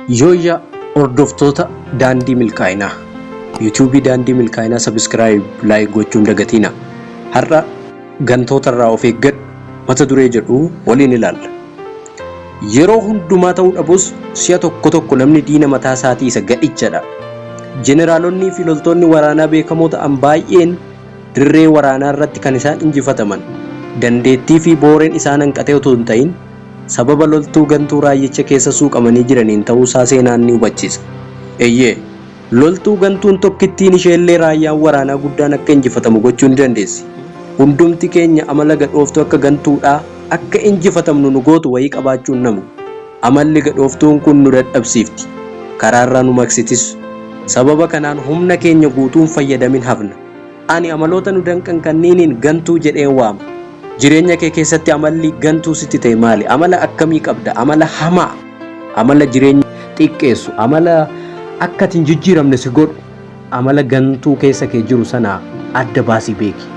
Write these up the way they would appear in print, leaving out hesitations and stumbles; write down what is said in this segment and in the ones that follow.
Yooyyaa hordoftoota daandii milkaa'inaa yuutuubii daandii milkaa'inaa sabiskiraayib laayik gochuun dagatina. Har'a gantoota irraa of eeggadhu mata duree jedhu waliin ilaalla. Yeroo hundumaa ta'uu dhabus si'a tokko namni diina mataa isaatii isa gadhichadha. Jeneraalonni fi loltoonni waraanaa beekamoo ta'an baay'een dirree waraanaa irratti kan isaan injifataman dandeettii fi booreen isaan hanqatee otoo hin ta'in sababa loltuu gantuu raayyicha keessa suuqamanii jiraniin ta'uu isaa seenaan ni hubachiisa. Eeyyee loltuu gantuun tokkittiin isheellee raayyaan waraanaa guddaan akka injifatamu gochuu ni dandeessi. Hundumti keenya amala gadhooftuu akka gantuudhaa akka injifatamnu nu gootu wayii qabaachuun namu. Amalli gadhooftuun kun nu dadhabsiifti. Karaarraa nu maqsitis. Sababa kanaan humna keenya guutuun fayyadamin hafna. Ani amaloota nu danqan kanniiniin gantuu jedheen waama. Jireenya kee keessatti amalli gantuu sitti ta'e maali? Amala akkamii qabda? Amala hamaa, amala jireenya xiqqeessu, amala akka ati hin jijjiiramne si godhu, amala gantuu keessa kee jiru sana adda baasii beeki.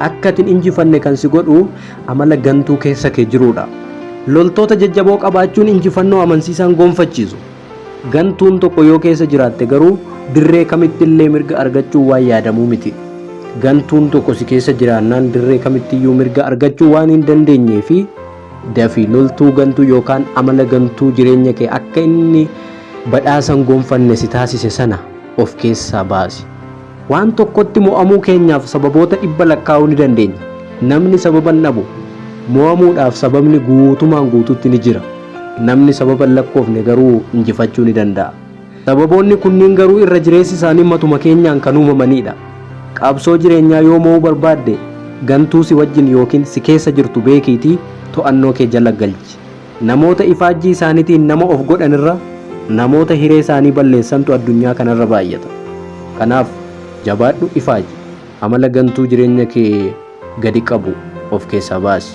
Akka ati hin injifanne kan si godhu amala gantuu keessa kee jirudha. Loltoota jajjaboo qabaachuun injifannoo amansiisaan gonfachiisu. Gantuun tokko yoo keessa jiraatte garuu dirree kamittillee mirga argachuu waan yaadamuu miti. Gantuun tokko si keessa jiraannaan dirree kamittiyyuu mirga argachuu waan hin dandeenyee fi dafii loltuu gantuu yookaan amala gantuu jireenya kee akka inni badhaasan gonfanne si taasise sana of keessaa baasi. Waan tokkotti mo'amuu keenyaaf sababoota dhibba lakkaa'uu ni dandeenya. Namni sababa dhabu mo'amuudhaaf sababni guutumaan guututti ni jira. Namni sababa lakkoofne garuu injifachuu ni danda'a. Sababoonni kunniin garuu irra jireessi isaanii matuma keenyaan kan uumamanidha. Qabsoo jireenyaa yoo mo'uu barbaadde gantuu si wajjin yookiin si keessa jirtu beekiitii to'annoo kee jala galchi. Namoota ifaajjii isaaniitiin nama of godhanirra namoota hiree isaanii balleessantu addunyaa kanarra baay'ata. Kanaaf jabaadhu ifaaji. Amala gantuu jireenya kee gadi qabu of keessaa baasi.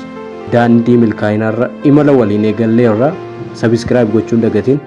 Daandii milkaa'inaarra imala waliin eegalleerra sabiskiraayib gochuun dagatiin.